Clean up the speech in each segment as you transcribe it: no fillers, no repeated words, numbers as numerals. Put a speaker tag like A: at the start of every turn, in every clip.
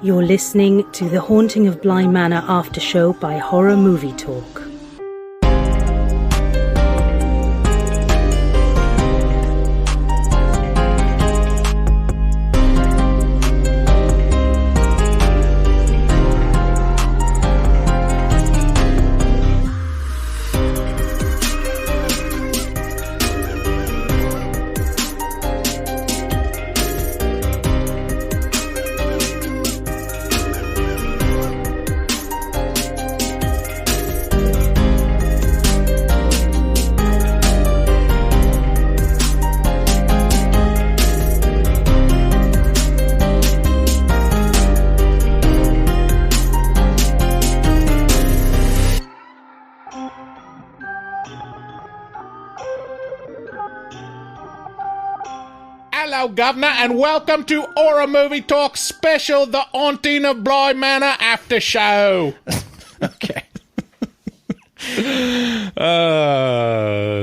A: You're listening to The Haunting of Bly Manor Aftershow by Horror Movie Talk.
B: Hello, Governor, and welcome to Horror Movie Talk Special, The Haunting of Bly Manor Aftershow.
C: Okay.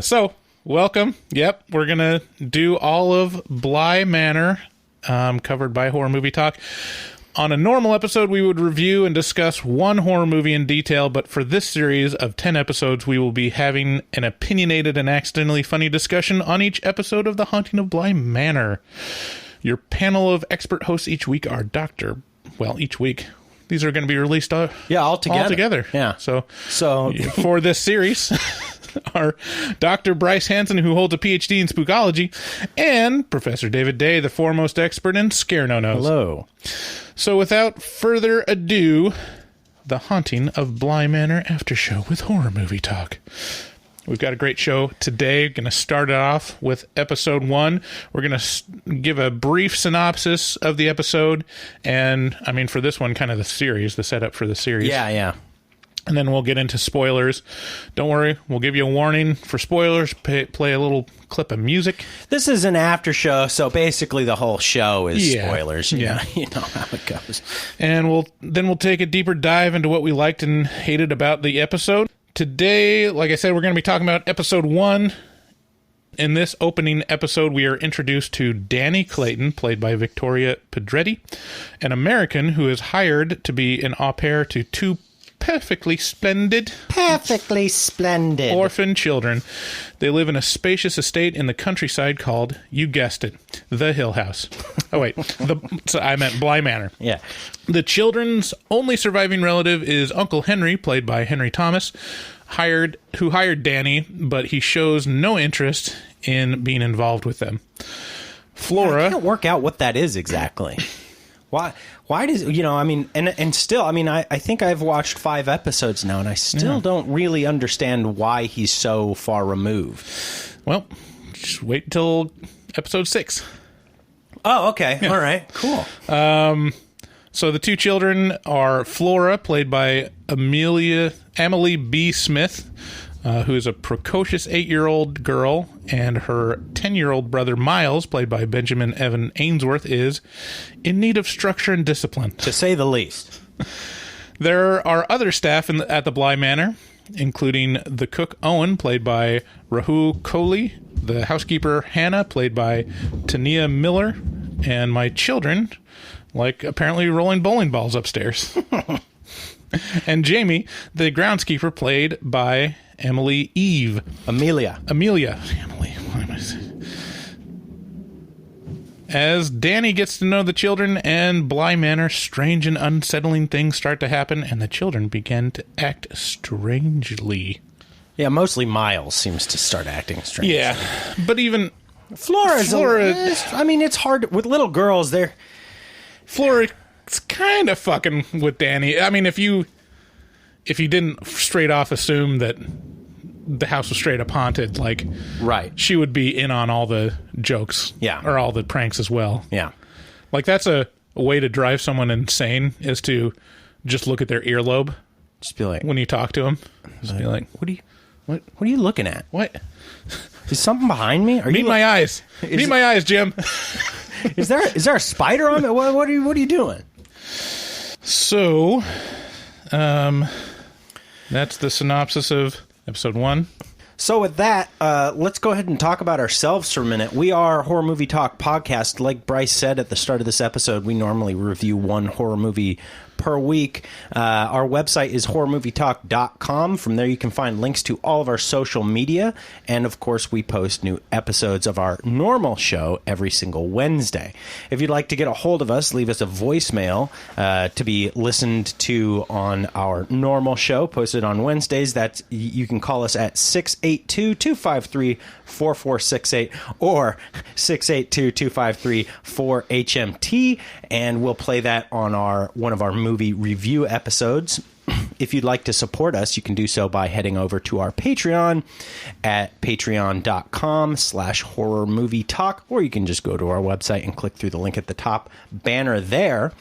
B: So, welcome. Yep, we're going to do all of Bly Manor, covered by Horror Movie Talk. On a normal episode, we would review and discuss one horror movie in detail, but for this series of 10 episodes, we will be having an opinionated and accidentally funny discussion on each episode of The Haunting of Bly Manor. Your panel of expert hosts each week are each week. These are going to be released all together.
C: Yeah.
B: So for this series are Dr. Bryce Hansen, who holds a PhD in spookology, and Professor David Day, the foremost expert in scare no-nos.
C: Hello.
B: So without further ado, The Haunting of Bly Manor Aftershow with Horror Movie Talk. We've got a great show today. Going to start it off with episode 1. We're going to give a brief synopsis of the episode, and I mean for this one, kind of the setup for the series.
C: Yeah.
B: And then we'll get into spoilers. Don't worry, we'll give you a warning for spoilers. Play a little clip of music.
C: This is an after show, so basically the whole show is
B: Yeah.
C: spoilers.
B: Yeah.
C: You know how it goes.
B: And we'll take a deeper dive into what we liked and hated about the episode. Today, like I said, we're going to be talking about episode 1. In this opening episode, we are introduced to Dani Clayton, played by Victoria Pedretti, an American who is hired to be an au pair to two perfectly splendid orphan children. They live in a spacious estate in the countryside called, you guessed it, the Hill House. Oh, wait. I meant Bly Manor.
C: Yeah.
B: The children's only surviving relative is Uncle Henry, played by Henry Thomas, who hired Dani, but he shows no interest in being involved with them. Flora...
C: I can't work out what that is exactly. Why does, and still, I think I've watched 5 episodes now, and I still don't really understand why he's so far removed.
B: Well, just wait until episode 6.
C: Oh, okay. Yeah. All right. Cool.
B: So the two children are Flora, played by Emily B. Smith, who is a precocious 8-year-old girl, and her 10-year-old brother Miles, played by Benjamin Evan Ainsworth, is in need of structure and discipline.
C: To say the least.
B: There are other staff at the Bly Manor, including the cook Owen, played by Rahul Kohli, the housekeeper Hannah, played by Tania Miller, and my children, apparently rolling bowling balls upstairs. And Jamie, the groundskeeper, played by Emily Eve.
C: Amelia.
B: Emily. What am I saying? As Dani gets to know the children and Bly Manor, strange and unsettling things start to happen, and the children begin to act strangely.
C: Yeah, mostly Miles seems to start acting strangely.
B: Yeah, but even
C: Flora, it's hard with little girls.
B: Flora's kind of fucking with Dani. I mean, if you didn't straight off assume that the house was straight up haunted,
C: right,
B: she would be in on all the jokes, or all the pranks as well.
C: Yeah,
B: that's a way to drive someone insane, is to just look at their earlobe.
C: Just be like,
B: when you talk to them, just be like,
C: what are you looking at?
B: What?
C: Is something behind me?
B: Meet my eyes. Meet my eyes, Jim.
C: Is there a spider on me? What are you doing?
B: So, that's the synopsis of episode 1.
C: So with that, let's go ahead and talk about ourselves for a minute. We are Horror Movie Talk Podcast. Like Bryce said at the start of this episode, we normally review one horror movie per week. Our website is horrormovietalk.com. From there you can find links to all of our social media, and of course we post new episodes of our normal show every single Wednesday. If you'd like to get a hold of us, leave us a voicemail to be listened to on our normal show posted on Wednesdays. That you can call us at 682-253-4468 or 682-253-4HMT, and we'll play that on one of our movie review episodes. If you'd like to support us, you can do so by heading over to our Patreon at patreon.com/horrormovietalk, or you can just go to our website and click through the link at the top banner there.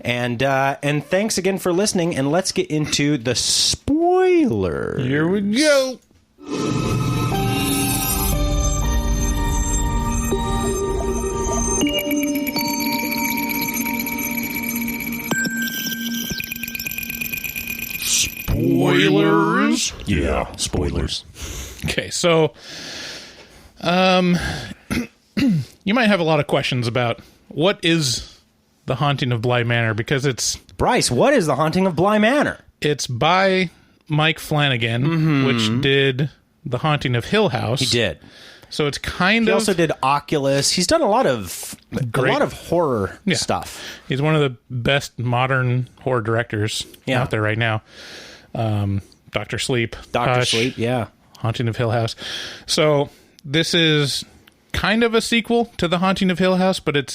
C: And thanks again for listening, and let's get into the spoilers.
B: Here we go. Spoilers?
C: Yeah, spoilers.
B: Okay, so you might have a lot of questions about what is The Haunting of Bly Manor, because
C: Bryce, what is The Haunting of Bly Manor?
B: It's by Mike Flanagan, which did The Haunting of Hill House.
C: He did.
B: So it's
C: He also did Oculus. He's done a lot of horror
B: Yeah.
C: stuff.
B: He's one of the best modern horror directors out there right now. Dr. Sleep.
C: Dr.
B: Hush,
C: Sleep, yeah.
B: Haunting of Hill House. So this is kind of a sequel to The Haunting of Hill House, but it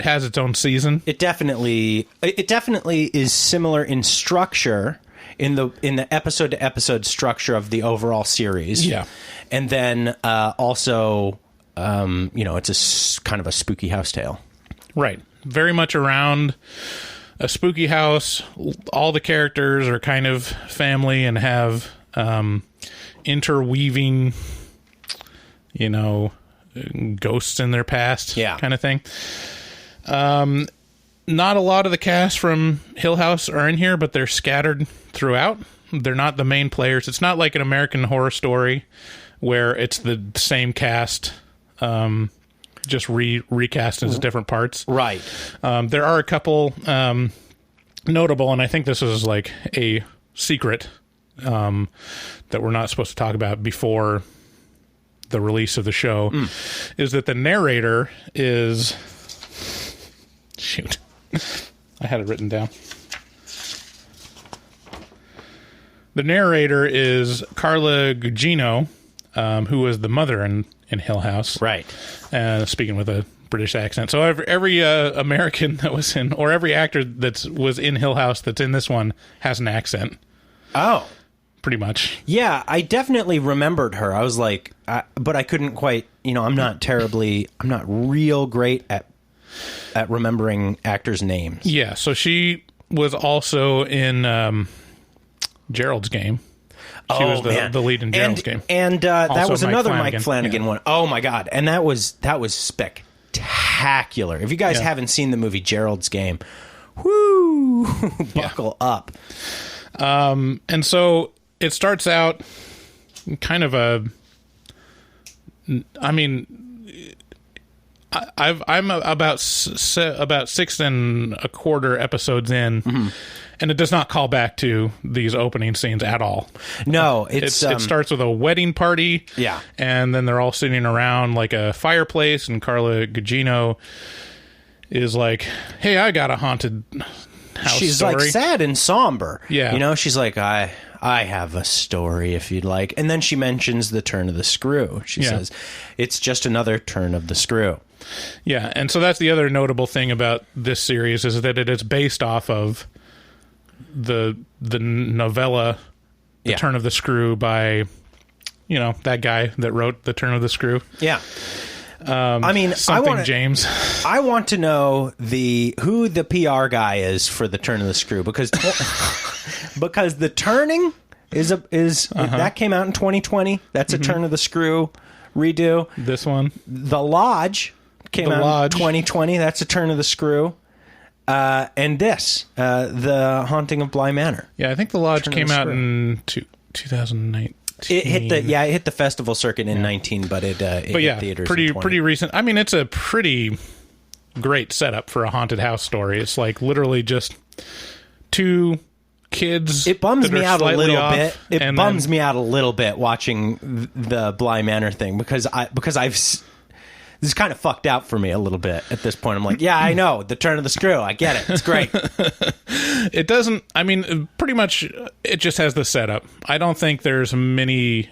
B: has its own season.
C: It definitely is similar in structure, in the episode to episode structure of the overall series.
B: Yeah.
C: And then also it's kind of a spooky house tale.
B: Right. Very much around a spooky house. All the characters are kind of family and have interweaving, ghosts in their past, kind of thing. Not a lot of the cast from Hill House are in here, but they're scattered throughout. They're not the main players. It's not like an American Horror Story where it's the same cast, just recast as different parts.
C: Right.
B: There are a couple notable, and I think this is like a secret that we're not supposed to talk about before the release of the show, is that the narrator is... Shoot. I had it written down. The narrator is Carla Gugino, who was the mother in Hill House.
C: Right.
B: Speaking with a British accent. So every American that was in, or every actor that was in Hill House that's in this one has an accent.
C: Oh.
B: Pretty much.
C: Yeah, I definitely remembered her. I was like, but I couldn't quite, I'm not real great at remembering actors' names.
B: Yeah, so she was also in Gerald's Game. She was the lead in Gerald's Game.
C: And that was another Mike Flanagan
B: yeah.
C: one. Oh my God. And that was spectacular. If you guys haven't seen the movie Gerald's Game, whoo, buckle up.
B: And so it starts out kind of I'm about 6 1/4 episodes in, and it does not call back to these opening scenes at all.
C: No,
B: it starts with a wedding party, and then they're all sitting around like a fireplace, and Carla Gugino is like, "Hey, I got a haunted house
C: She's
B: story."
C: like sad and somber.
B: Yeah,
C: she's like, I have a story if you'd like, and then she mentions the turn of the screw. She says, "It's just another turn of the screw."
B: Yeah, and so that's the other notable thing about this series, is that it is based off of the novella The Turn of the Screw by that guy that wrote The Turn of the Screw.
C: Yeah.
B: James.
C: I want to know who the PR guy is for The Turn of the Screw, because the turning is that came out in 2020. That's a Turn of the Screw redo.
B: This one,
C: The Lodge, came out in 2020. That's a Turn of the Screw. And this, The Haunting of Bly Manor.
B: Yeah, I think The Lodge came out in 2009.
C: It hit the festival circuit in 19, but it hit theaters in 20.
B: Pretty recent. I mean, it's a pretty great setup for a haunted house story. It's like literally just two kids.
C: It bums me out a little bit. It bums me out a little bit watching the Bly Manor thing because this is kind of fucked out for me a little bit at this point. I'm like, yeah, I know, the turn of the screw. I get it. It's great.
B: It doesn't, I mean, pretty much it just has the setup. I don't think there's many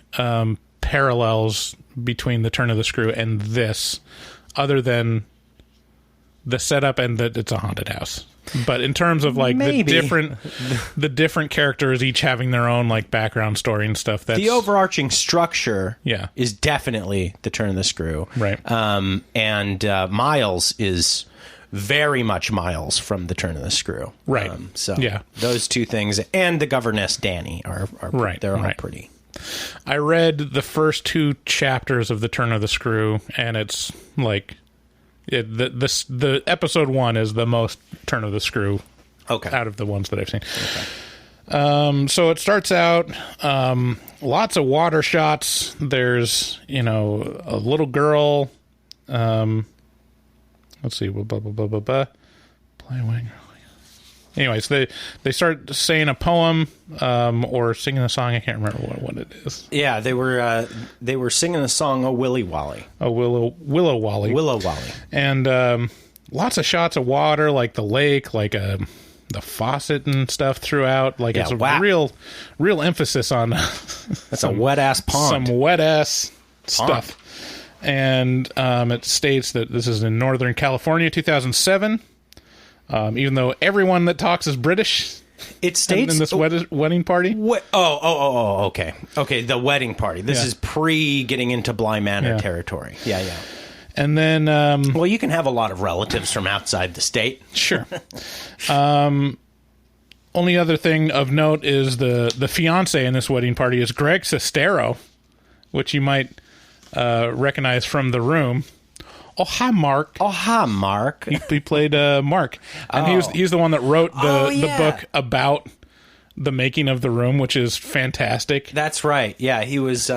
B: parallels between the turn of the screw and this, other than the setup and that it's a haunted house. But in terms of like the different characters each having their own like background story and stuff, that's
C: the overarching structure is definitely the turn of the screw.
B: Right.
C: And Miles is very much Miles from the turn of the screw.
B: Right.
C: Those two things and the governess Dani are
B: right.
C: They're all pretty.
B: I read the first 2 chapters of the turn of the screw, and it's like the episode 1 is the most turn of the screw out of the ones that I've seen. So it starts out lots of water shots. There's a little girl. Let's see. Anyways, they start saying a poem or singing a song. I can't remember what it is.
C: Yeah, they were singing the song "Oh Willy Wally."
B: Oh, Willow Wally.
C: Willow Wally.
B: And lots of shots of water, like the lake, like the faucet and stuff throughout. Like it's a real emphasis on
C: that's a wet ass pond.
B: Some wet ass stuff. And it states that this is in Northern California, 2007. Even though everyone that talks is British,
C: it states
B: in this wedding party.
C: Okay. The wedding party. This is pre getting into Bly Manor territory. Yeah.
B: And then,
C: well, you can have a lot of relatives from outside the state.
B: Sure. Only other thing of note is the fiance in this wedding party is Greg Sestero, which you might recognize from The Room. Oh, hi, Mark. He played Mark. And he's the one that wrote the book about the making of The Room, which is fantastic.
C: That's right. Yeah, he was...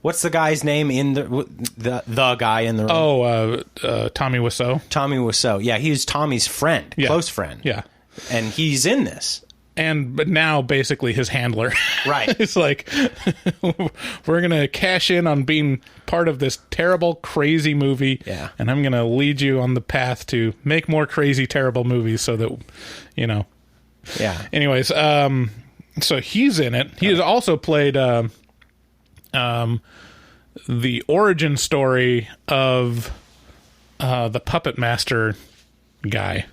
C: what's the guy's name in the guy in The Room?
B: Tommy Wiseau.
C: Tommy Wiseau. Yeah, he's Tommy's friend, close friend.
B: Yeah.
C: And he's in this.
B: But now basically his handler.
C: Right.
B: It's like, we're going to cash in on being part of this terrible, crazy movie.
C: Yeah.
B: And I'm going to lead you on the path to make more crazy, terrible movies so that,
C: Yeah.
B: Anyways, so he's in it. He has also played the origin story of the Puppet Master guy.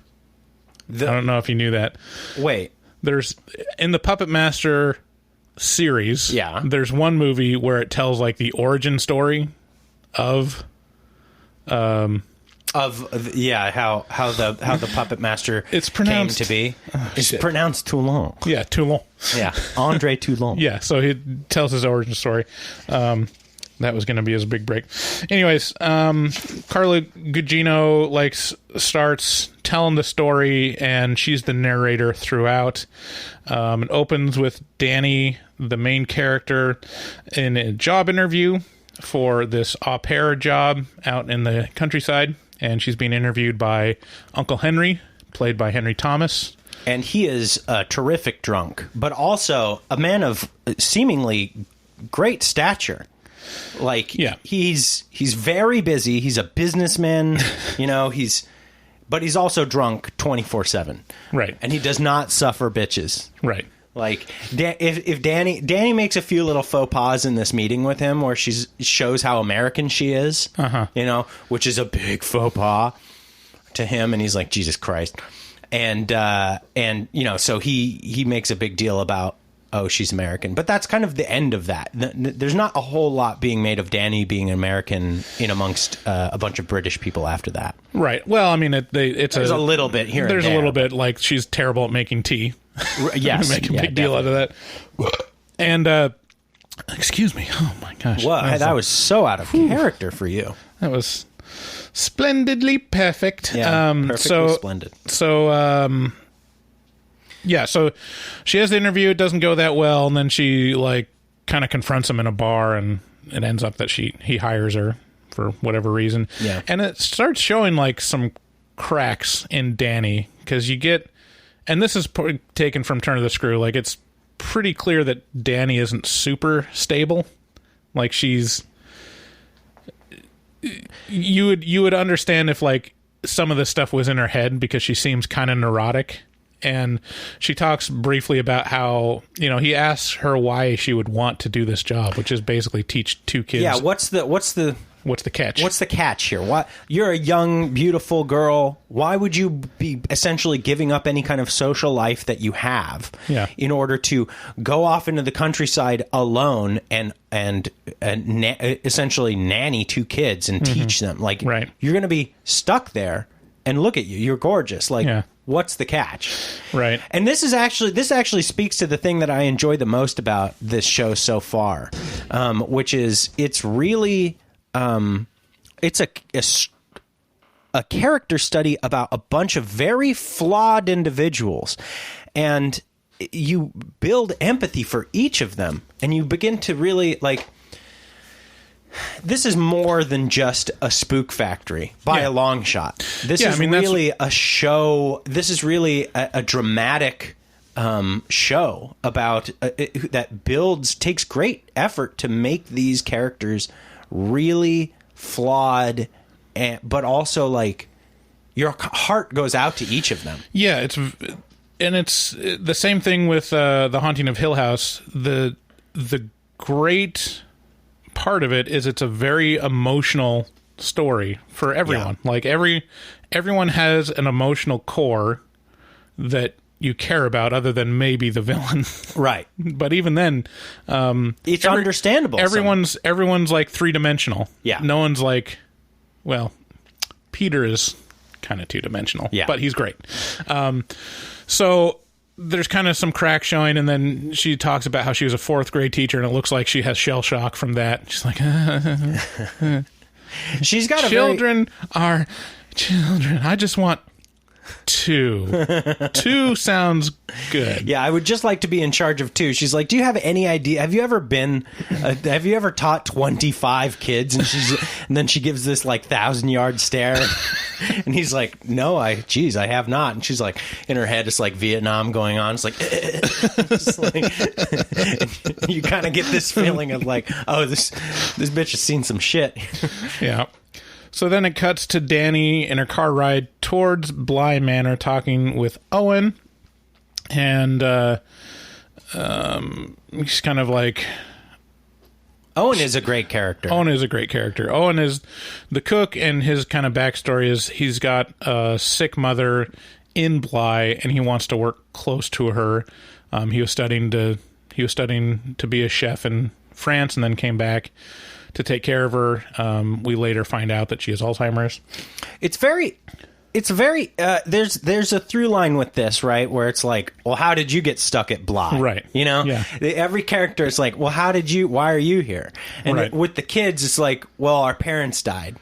B: I don't know if you knew that.
C: Wait.
B: There's in the Puppet Master series.
C: Yeah.
B: There's one movie where it tells like the origin story of
C: how the Puppet Master came to be. It's pronounced Toulon.
B: Yeah, Toulon.
C: Yeah, Andre Toulon.
B: Yeah, so he tells his origin story. That was going to be his big break. Anyways, Carla Gugino starts telling the story, and she's the narrator throughout. It opens with Dani, the main character, in a job interview for this au pair job out in the countryside, and she's being interviewed by Uncle Henry, played by Henry Thomas.
C: And he is a terrific drunk, but also a man of seemingly great stature. He's very busy. He's a businessman, but he's also drunk 24/7.
B: Right.
C: And he does not suffer bitches.
B: Right.
C: Like if Dani makes a few little faux pas in this meeting with him where she shows how American she is, which is a big faux pas to him, and he's like, Jesus Christ. And so he makes a big deal about, oh, she's American. But that's kind of the end of that. There's not a whole lot being made of Dani being American in amongst a bunch of British people after that.
B: Right. Well, I mean, there's
C: a little bit here and there.
B: There's a little bit like she's terrible at making tea.
C: Yes.
B: Make a big deal out of that. And, excuse me. Oh, my gosh.
C: Well, that was so out of character for you.
B: That was splendidly perfect.
C: Yeah, perfectly splendid.
B: So, Yeah, so she has the interview. It doesn't go that well, and then she like kind of confronts him in a bar, and it ends up that he hires her for whatever reason.
C: Yeah,
B: and it starts showing like some cracks in Dani, because you get, and this is taken from Turn of the Screw. Like, it's pretty clear that Dani isn't super stable. Like, she's, you would understand if like some of this stuff was in her head, because she seems kind of neurotic. And she talks briefly about how, he asks her why she would want to do this job, which is basically teach two kids.
C: Yeah, what's the
B: catch?
C: What's the catch here? Why, you're a young, beautiful girl. Why would you be essentially giving up any kind of social life that you have in order to go off into the countryside alone and essentially nanny two kids and teach them? Like, you're going to be stuck there, and look at you. You're gorgeous. Like, what's the catch?
B: Right.
C: And this actually speaks to the thing that I enjoy the most about this show so far, which is it's really it's a character study about a bunch of very flawed individuals, and you build empathy for each of them, and you begin to really like. This is more than just a spook factory by a long shot. This is really a show. This is really a dramatic show about that takes great effort to make these characters really flawed, but also like your heart goes out to each of them.
B: Yeah, it's the same thing with The Haunting of Hill House. The great part of it is it's a very emotional story for everyone. Like everyone has an emotional core that you care about, other than maybe the villain,
C: right?
B: But even then,
C: it's understandable.
B: Everyone's like three-dimensional.
C: Yeah,
B: no one's like, well, Peter is kind of two-dimensional. Yeah, but he's great. So there's kind of some crack showing, and then she talks about how she was a fourth grade teacher, and it looks like she has shell shock from that. She's like,
C: she's got
B: children are children. I just want two. Two sounds good.
C: Yeah, I would just like to be in charge of two. She's like, do you have any idea? Have you ever taught 25 kids? And then she gives this like 1,000-yard stare. And he's like, no, I have not. And she's like, in her head, it's like Vietnam going on. It's like, you kind of get this feeling of like, oh, this bitch has seen some shit.
B: Yeah. So then it cuts to Dani in her car ride towards Bly Manor, talking with Owen, and he's kind of like...
C: Owen is a great character.
B: Owen is the cook, and his kind of backstory is he's got a sick mother in Bly, and he wants to work close to her. He was studying to be a chef in France, and then came back to take care of her. We later find out that she has Alzheimer's. It's very
C: there's a through line with this, right? Where it's like, well, how did you get stuck at Bly?
B: Right.
C: Every character is like, well, why are you here? And with the kids, it's like, well, our parents died,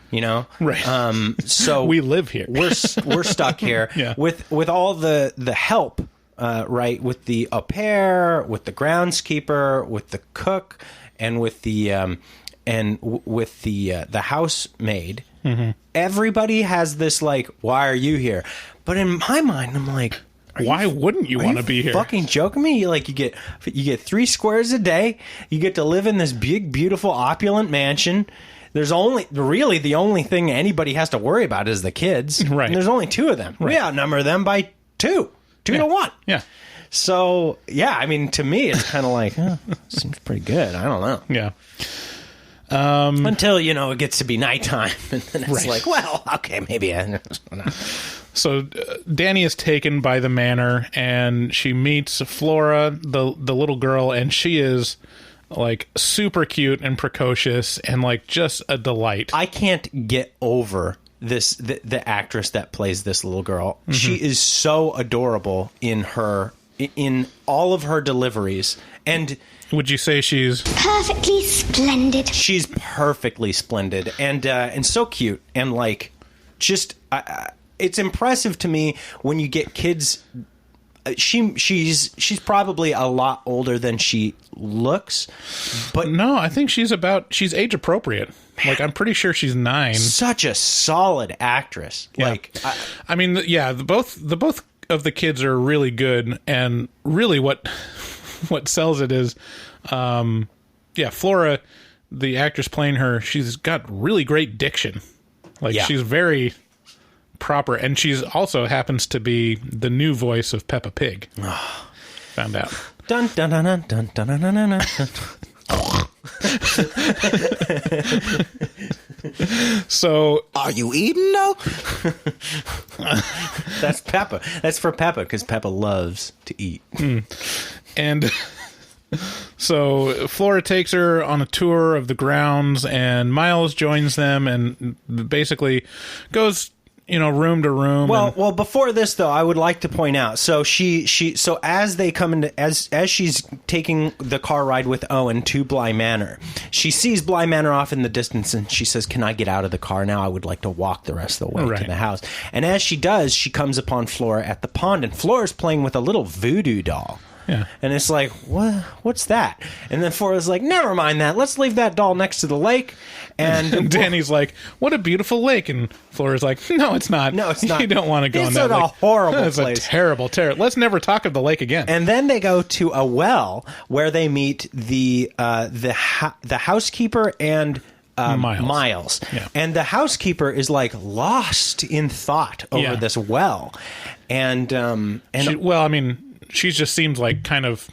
B: Right.
C: So
B: we live here.
C: We're stuck here. Yeah. With all the help, right? With the au pair, with the groundskeeper, with the cook, and with the the housemaid. Mm-hmm. Everybody has this like, why are you here? But in my mind, I'm like,
B: why wouldn't you want to be here?
C: Fucking joking me? You get 3 squares a day. You get to live in this big, beautiful, opulent mansion. There's the only thing anybody has to worry about is the kids.
B: Right.
C: And there's only 2 of them. Right. We outnumber them by 2 to 1.
B: Yeah.
C: So yeah, I mean, to me, it's kind of like, seems pretty good. I don't know.
B: Yeah.
C: Until, it gets to be nighttime, and then it's like, well, okay, maybe.
B: So Dani is taken by the manor, and she meets Flora, the little girl, and she is like super cute and precocious and like just a delight.
C: I can't get over the actress that plays this little girl. Mm-hmm. She is so adorable in all of her deliveries. And
B: would you say she's
D: perfectly splendid?
C: She's perfectly splendid and so cute, and like just it's impressive to me when you get kids she's probably a lot older than she looks, but
B: no, I think she's age appropriate. Like, I'm pretty sure she's 9.
C: Such a solid actress.
B: Yeah.
C: Like,
B: I mean, yeah, the both of the kids are really good, and really what sells it is, Flora, the actress playing her, she's got really great diction. Like, she's very proper, and she's also happens to be the new voice of Peppa Pig. Found out.
C: Dun dun dun dun dun dun dun dun dun.
B: So,
C: are you eating though? That's Peppa. That's for Peppa, because Peppa loves to eat.
B: And so Flora takes her on a tour of the grounds, and Miles joins them and basically goes, room to room.
C: Well, before this though, I would like to point out. So so as they come into, as she's taking the car ride with Owen to Bly Manor, she sees Bly Manor off in the distance, and she says, "Can I get out of the car now? I would like to walk the rest of the way to the house." And as she does, she comes upon Flora at the pond, and Flora's playing with a little voodoo doll.
B: Yeah.
C: And it's like, what's that? And then Flora's like, never mind that. Let's leave that doll next to the lake. And
B: Danny's like, what a beautiful lake. And Flora's like, no, it's not.
C: No, it's not.
B: You don't want to go in that
C: lake. It's a horrible
B: place.
C: place.
B: It's a terrible. Let's never talk of the lake again.
C: And then they go to a well where they meet the housekeeper and Miles.
B: Yeah.
C: And the housekeeper is like lost in thought over this well. And
B: she just seems like kind of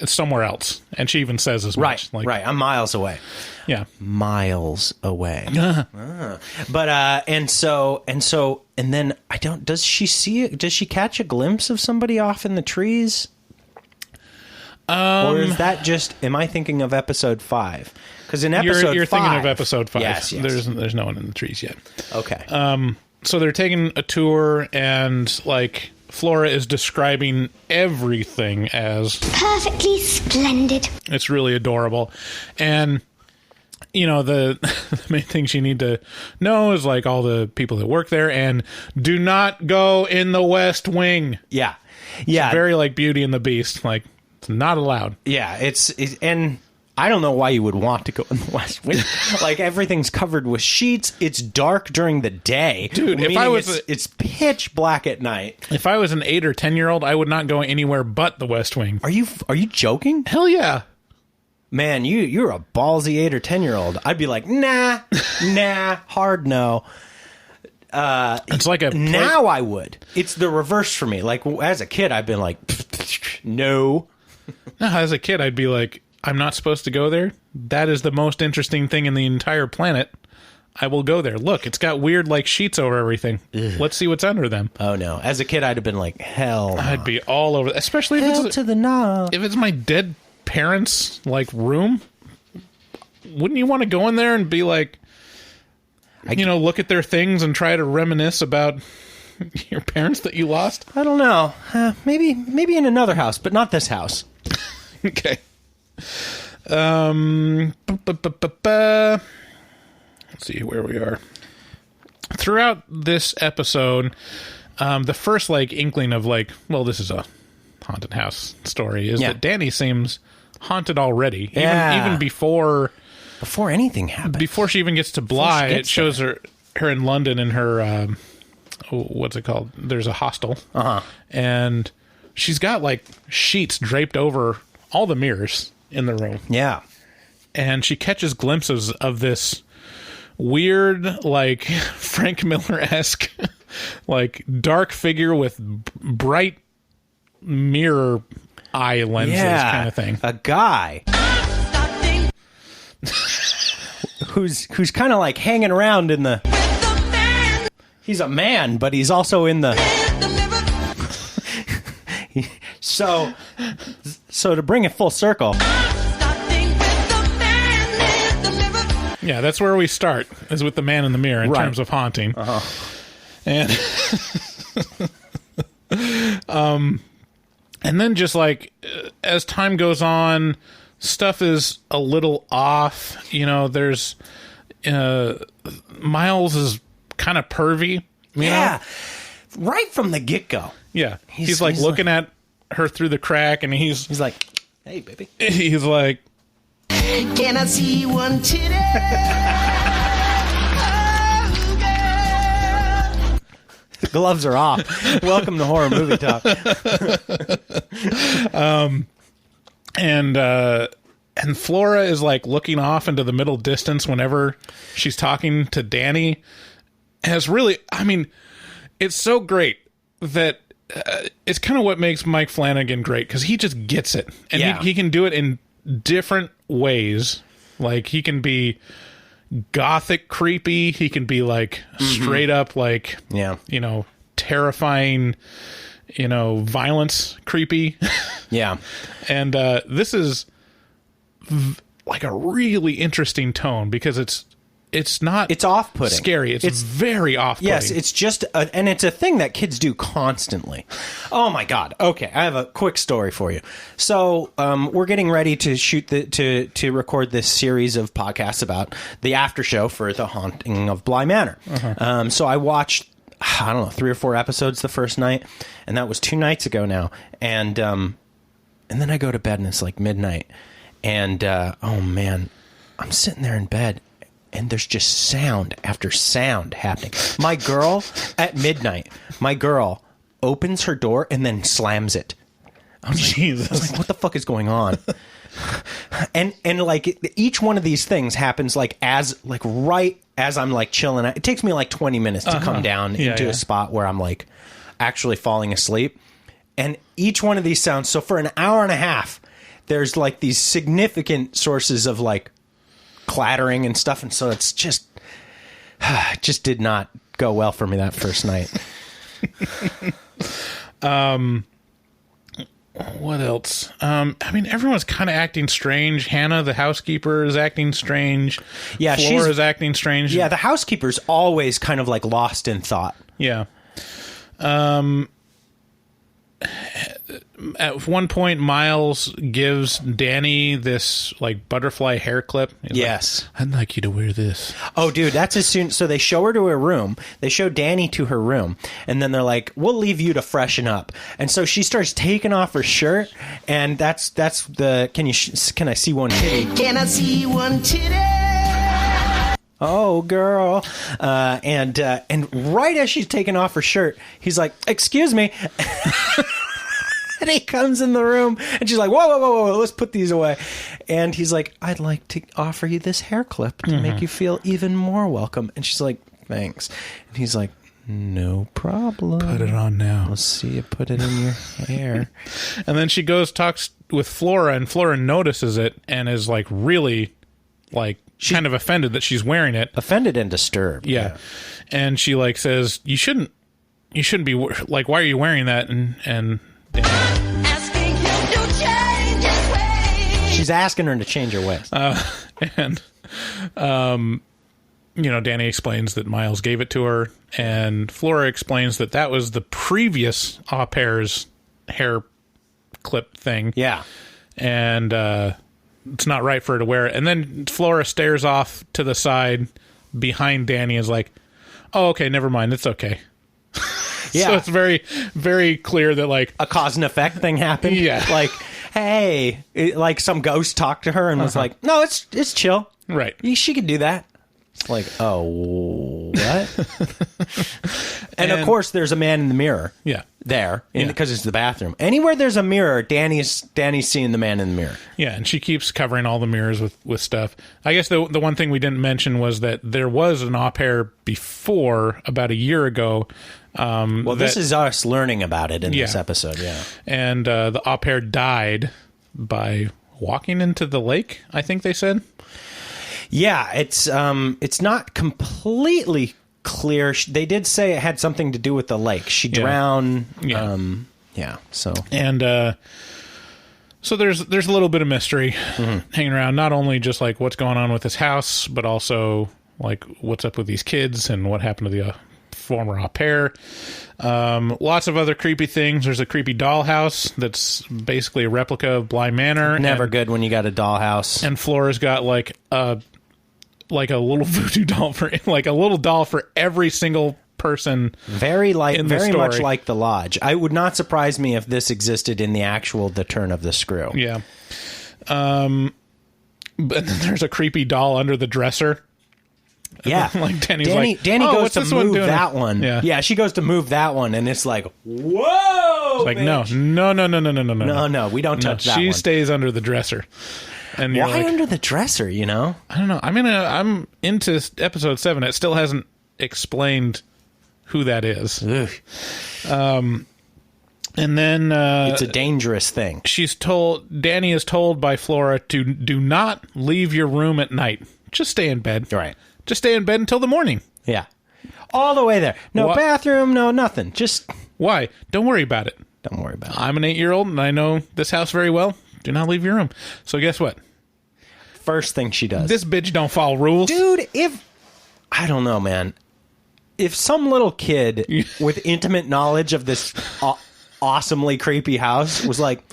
B: somewhere else, and she even says as much.
C: Right. I'm miles away.
B: Yeah,
C: miles away. But and then I don't. Does she see it? Does she catch a glimpse of somebody off in the trees? Or is that just? Am I thinking of episode 5? Because in episode
B: you're
C: 5,
B: thinking of episode 5.
C: Yes.
B: There's no one in the trees yet.
C: Okay.
B: So they're taking a tour, and like, Flora is describing everything as
D: perfectly splendid.
B: It's really adorable. And, the main things you need to know is, like, all the people that work there, and do not go in the West Wing.
C: Yeah.
B: It's very like Beauty and the Beast. Like, it's not allowed.
C: Yeah, and I don't know why you would want to go in the West Wing. Like, everything's covered with sheets. It's dark during the day.
B: Dude, if I was...
C: It's pitch black at night.
B: If I was an 8 or 10-year-old, I would not go anywhere but the West Wing.
C: Are you joking?
B: Hell yeah.
C: Man, you're a ballsy 8 or 10-year-old. I'd be like, nah, hard no.
B: It's like a...
C: Now I would. It's the reverse for me. Like, as a kid, I've been like, no.
B: No, as a kid, I'd be like, I'm not supposed to go there. That is the most interesting thing in the entire planet. I will go there. Look, it's got weird, like, sheets over everything. Ugh. Let's see what's under them.
C: Oh, no. As a kid, I'd have been like, hell no.
B: I'd be all over, especially
C: if it's... to the no.
B: If it's my dead parents' like room, wouldn't you want to go in there and be like, look at their things and try to reminisce about your parents that you lost?
C: I don't know. Maybe in another house, but not this house.
B: Okay. Let's see where we are. Throughout this episode, the first like inkling of like, well, this is a haunted house story is that Dani seems haunted already. Even before
C: anything happens.
B: Before she even gets to Bly, it shows her in London in her what's it called? There's a hostel. And she's got like sheets draped over all the mirrors in the room.
C: Yeah.
B: And she catches glimpses of this weird, like, Frank Miller-esque, like, dark figure with bright mirror eye lenses kind of thing.
C: A guy who's kind of like hanging around in the... He's a man, but he's also in the... So to bring it full circle...
B: Yeah, that's where we start, is with the man in the mirror in terms of haunting. And and then just like as time goes on, stuff is a little off. There's Miles is kind of pervy. You know?
C: right from the get-go.
B: Yeah. He's like looking at her through the crack, and he's
C: like, hey, baby.
B: He's like,
E: can I see one titty?
C: The gloves are off. Welcome to Horror Movie Talk.
B: And Flora is like looking off into the middle distance whenever she's talking to Dani. Has really, I mean, it's so great that it's kind of what makes Mike Flanagan great, because he just gets it, and he can do it in different ways. Like, he can be gothic creepy, he can be like straight up like, you know, terrifying, you know, violence creepy.
C: Yeah.
B: And this is like a really interesting tone, because it's not,
C: it's off-putting,
B: scary, it's very off-putting.
C: Yes, it's just and it's a thing that kids do constantly. Oh my god. Okay, I have a quick story for you. So we're getting ready to shoot to record this series of podcasts about the after show for The Haunting of Bly Manor. So I watched, I don't know, 3 or 4 episodes the first night, and that was 2 nights ago now. And then I go to bed, and it's like midnight, and oh man, I'm sitting there in bed, and there's just sound after sound happening. My girl, at midnight, opens her door and then slams it. I was like, what the fuck is going on? And like, each one of these things happens like right as I'm like chilling. It takes me like 20 minutes to come down into a spot where I'm like actually falling asleep. And each one of these sounds, so for an hour and a half, there's like these significant sources of like clattering and stuff, and so it's just did not go well for me that first night.
B: What else? I mean, everyone's kind of acting strange. Hannah, the housekeeper, is acting strange.
C: Yeah,
B: Flora's acting strange.
C: Yeah, the housekeeper's always kind of like lost in thought.
B: Yeah. At one point, Miles gives Dani this like butterfly hair clip. He's
C: yes,
B: like, I'd like you to wear this.
C: Oh, dude, that's as soon. So they show her to her room. They show Dani to her room, and then they're like, "We'll leave you to freshen up." And so she starts taking off her shirt, and that's the. Can I see one titty?
E: Can I see one titty?
C: Oh, girl. And right as she's taking off her shirt, he's like, excuse me. And he comes in the room, and she's like, whoa, let's put these away. And he's like, I'd like to offer you this hair clip to make you feel even more welcome. And she's like, thanks. And he's like, no problem.
B: Put it on now.
C: Let's see you put it in your hair.
B: And then she talks with Flora, and Flora notices it and is like really like kind of offended that she's wearing it.
C: Offended and disturbed.
B: Yeah. And she like says, you shouldn't be like, why are you wearing that? And
E: Asking him to change his ways.
C: She's asking her to change her ways.
B: And you know, Dani explains that Miles gave it to her, and Flora explains that was the previous au pair's hair clip thing.
C: Yeah. And
B: it's not right for her to wear it. And then Flora stares off to the side behind Dani, is like, oh, okay, never mind, it's okay.
C: Yeah.
B: So it's very, very clear that like
C: a cause and effect thing happened.
B: Yeah.
C: Like, hey, like some ghost talked to her and was like, no, it's chill.
B: Right.
C: She could do that. It's like, oh, what? and of course, there's a man in the mirror.
B: Yeah.
C: There, because it's the bathroom. Anywhere there's a mirror, Dani's seeing the man in the mirror.
B: Yeah, and she keeps covering all the mirrors with stuff. I guess the one thing we didn't mention was that there was an au pair before, about a year ago.
C: This is us learning about it in this episode, yeah.
B: And the au pair died by walking into the lake, I think they said.
C: Yeah, it's not completely clear. They did say it had something to do with the lake. She drowned. Yeah. So there's a little bit of mystery hanging around. Not only just like what's going on with this house, but also like what's up with these kids and what happened to the former au pair. Lots of other creepy things. There's a creepy dollhouse that's basically a replica of Bly Manor. Never good when you got a dollhouse.
B: And Flora's got like a little voodoo doll for every single person.
C: Very
B: story.
C: much like the Lodge. I would not surprise me if this existed in the Turn of the Screw.
B: Yeah. But then there's a creepy doll under the dresser.
C: Yeah.
B: Like
C: Dani
B: "Oh,
C: goes to
B: what's this one
C: move
B: doing?"
C: that one.
B: Yeah.
C: She goes to move that one, and it's like, whoa!
B: It's like,
C: bitch.
B: no,
C: we don't touch that
B: she
C: one.
B: stays under the dresser. And you're
C: Why
B: like,
C: under the dresser, you know?
B: I don't know. I'm into episode 7. It still hasn't explained who that is.
C: Ugh.
B: And then
C: It's a dangerous thing.
B: Dani is told by Flora to do not leave your room at night. Just stay in bed.
C: Right.
B: Just stay in bed until the morning.
C: Yeah. All the way there. No bathroom, no nothing. Just
B: Why? Don't worry about it.
C: don't worry about it.
B: I'm an 8-year-old and I know this house very well. Do not leave your room. So guess what?
C: First thing she does.
B: This bitch don't follow rules.
C: Dude, I don't know, man. If some little kid with intimate knowledge of this awesomely creepy house was like,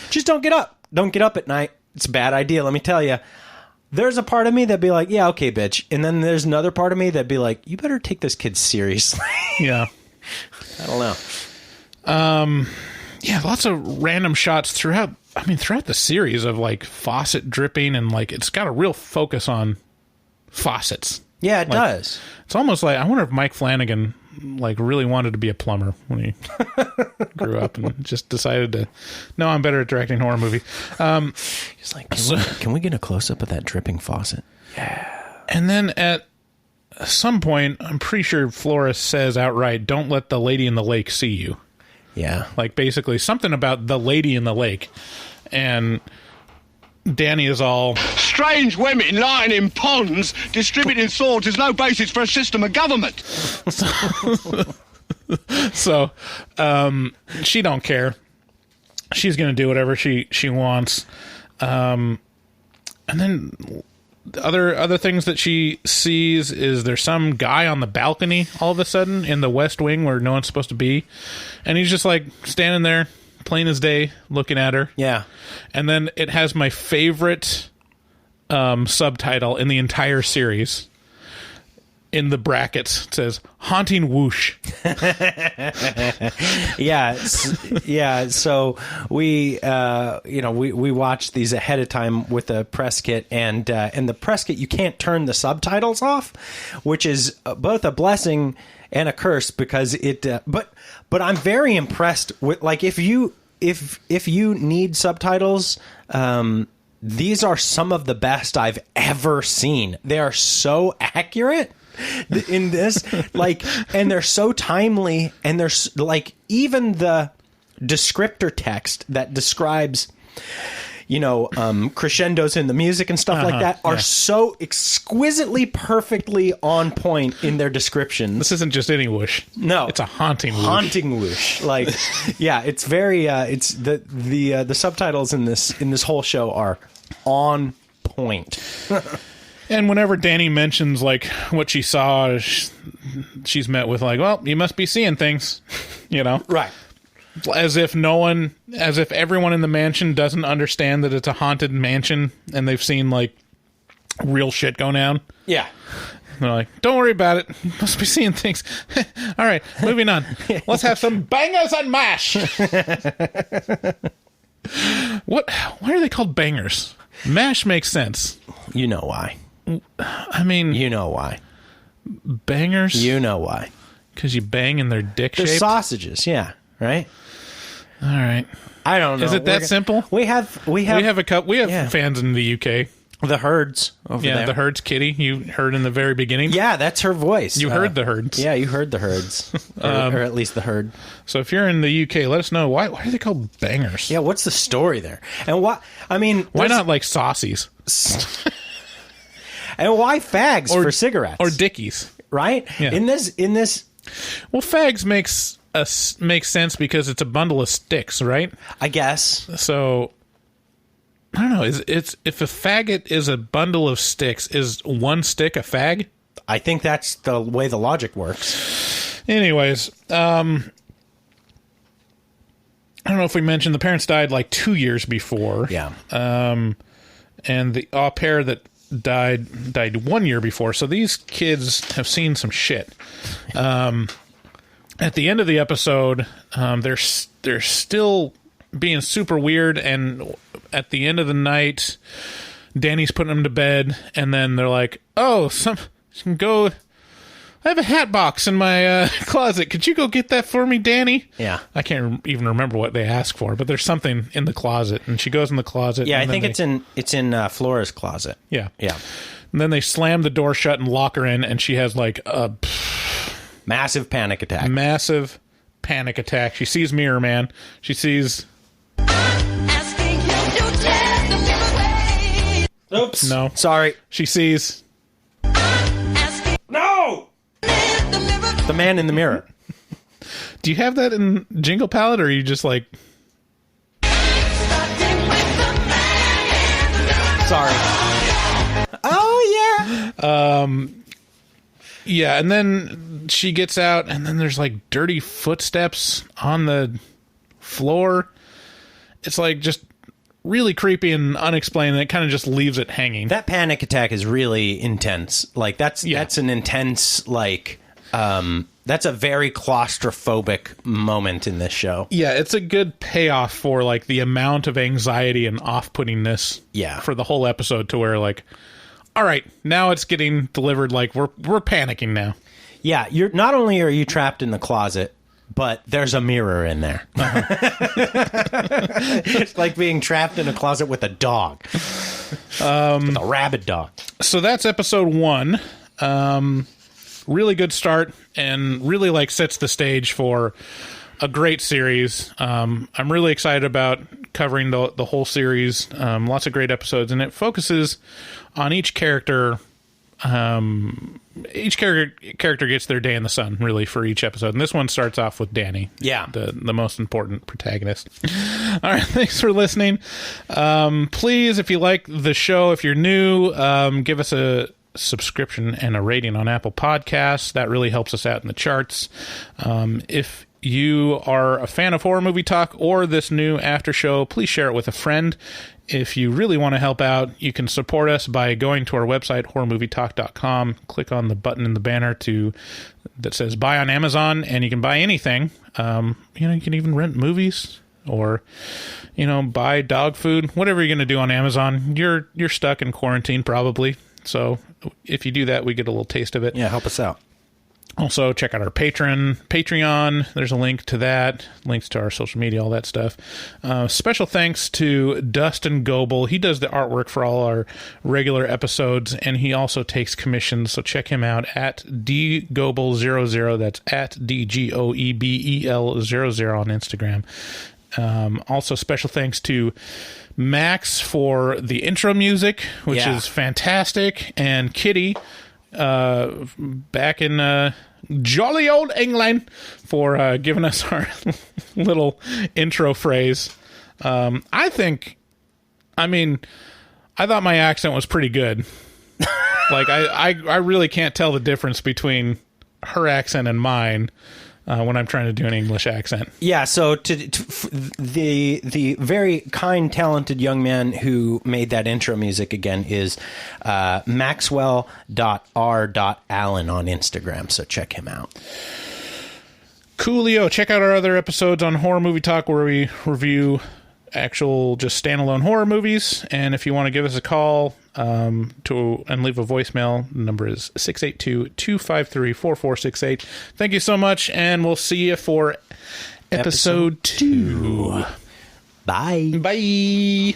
C: just don't get up. Don't get up at night. It's a bad idea, let me tell you. There's a part of me that'd be like, yeah, okay, bitch. And then there's another part of me that'd be like, you better take this kid seriously.
B: Yeah.
C: I don't know.
B: Yeah, lots of random shots throughout the series of like faucet dripping, and like it's got a real focus on faucets.
C: Yeah, it does.
B: It's almost like, I wonder if Mike Flanagan like really wanted to be a plumber when he grew up and just decided to, no, I'm better at directing horror movies.
C: He's like, can we get a close-up of that dripping faucet?
B: And then at some point, I'm pretty sure Flora says outright, don't let the lady in the lake see you.
C: Yeah.
B: Like basically something about the lady in the lake. And Dani is all,
F: Strange women lying in ponds distributing swords is no basis for a system of government.
B: so she don't care. She's going to do whatever she wants. And then other things that she sees is there's some guy on the balcony all of a sudden in the West Wing where no one's supposed to be. And he's just like standing there, plain as day, looking at her.
C: Yeah.
B: And then it has my favorite subtitle in the entire series. In the brackets, it says "Haunting Whoosh."
C: Yeah. So we watched these ahead of time with the press kit, and the press kit, you can't turn the subtitles off, which is both a blessing and a curse because it. But I'm very impressed with, like, if you need subtitles. These are some of the best I've ever seen. They are so accurate in this, like, and they're so timely, and there's like even the descriptor text that describes, crescendos in the music and stuff like that are so exquisitely, perfectly on point in their descriptions.
B: This isn't just any whoosh.
C: No,
B: it's a haunting whoosh.
C: Haunting whoosh. Like, yeah, it's very. It's the subtitles in this whole show are on point.
B: And whenever Dani mentions like what she saw, she's met with like, "Well, you must be seeing things,"
C: Right.
B: As if everyone in the mansion doesn't understand that it's a haunted mansion and they've seen like real shit go down.
C: Yeah.
B: They're like, don't worry about it. You must be seeing things. All right, moving on. Let's have some bangers and mash. Why are they called bangers? Mash makes sense.
C: You know why.
B: I mean,
C: you know why.
B: Bangers?
C: You know why.
B: Because you bang in their dick
C: They're
B: shape?
C: sausages, yeah. Right?
B: All right.
C: I don't know.
B: Is it that simple?
C: We have
B: fans in the UK.
C: The Herds over there.
B: Yeah, the Herds kitty you heard in the very beginning.
C: Yeah, that's her voice.
B: You heard the Herds.
C: Yeah, you heard the Herds. or at least the Herd.
B: So if you're in the UK, let us know. Why are they called bangers?
C: Yeah, what's the story there? And why
B: not like saucies?
C: And why fags for cigarettes?
B: Or dickies.
C: Right?
B: Yeah.
C: In this
B: Well, fags makes sense because it's a bundle of sticks, right?
C: I guess.
B: So I don't know. It's if a faggot is a bundle of sticks, is one stick a fag?
C: I think that's the way the logic works.
B: Anyways, I don't know if we mentioned the parents died like 2 years before.
C: Yeah.
B: And the au pair that died 1 year before. So these kids have seen some shit. At the end of the episode, they're still being super weird, and at the end of the night, Dani's putting them to bed, and then they're like, "Oh, go. I have a hat box in my closet. Could you go get that for me, Dani?"
C: Yeah.
B: I can't even remember what they asked for, but there's something in the closet, and she goes in the closet.
C: Yeah, I
B: and
C: think it's in Flora's closet.
B: Yeah.
C: Yeah.
B: And then they slam the door shut and lock her in, and she has like a
C: massive panic attack.
B: Massive panic attack. She sees Mirror Man. She sees...
E: Asking him to take the mirror away.
C: Oops.
B: No.
C: Sorry.
B: She sees...
E: Asking
C: No!
E: the mirror.
C: The man in the mirror.
B: Do you have that in Jingle Palette, or are you just like...
E: Starting with the man in the mirror.
C: Sorry. Oh, yeah.
B: Yeah, and then she gets out, and then there's like dirty footsteps on the floor. It's like just really creepy and unexplained, and it kind of just leaves it hanging.
C: That panic attack is really intense. Like, that's an intense, like, that's a very claustrophobic moment in this show.
B: Yeah, it's a good payoff for like the amount of anxiety and off-puttingness for the whole episode, to where like, all right, now it's getting delivered like we're panicking now.
C: Yeah, you're not only are you trapped in the closet, but there's a mirror in there. It's like being trapped in a closet with a dog. With a rabid dog.
B: So that's episode 1. Really good start, and really like sets the stage for a great series. I'm really excited about covering the whole series. Lots of great episodes, and it focuses on each character. Each character gets their day in the sun, really, for each episode. And this one starts off with Dani.
C: Yeah.
B: The most important protagonist. All right, thanks for listening. Please, if you like the show, if you're new, give us a subscription and a rating on Apple Podcasts. That really helps us out in the charts. If you are a fan of Horror Movie Talk or this new after show, please share it with a friend. If you really want to help out, you can support us by going to our website, horrormovietalk.com. Click on the button in the banner that says buy on Amazon, and you can buy anything. You can even rent movies, or buy dog food, whatever you're going to do on Amazon. You're stuck in quarantine probably, so if you do that, we get a little taste of it.
C: Yeah, help us out.
B: Also, check out our Patreon. There's a link to that, links to our social media, all that stuff. Special thanks to Dustin Goebel. He does the artwork for all our regular episodes, and he also takes commissions, so check him out at dgoebel00. That's at DGOEBEL00 on Instagram. Also, special thanks to Max for the intro music, which is fantastic, and Kitty back in jolly old England for giving us our little intro phrase. I thought my accent was pretty good. Like, I really can't tell the difference between her accent and mine when I'm trying to do an English accent.
C: Yeah, so the very kind, talented young man who made that intro music again is Maxwell.R.Allen on Instagram, so check him out.
B: Coolio. Check out our other episodes on Horror Movie Talk, where we review actual just standalone horror movies. And if you want to give us a call and leave a voicemail, the number is 682-253-4468. Thank you so much, and we'll see you for episode 2.
C: Bye.
B: Bye.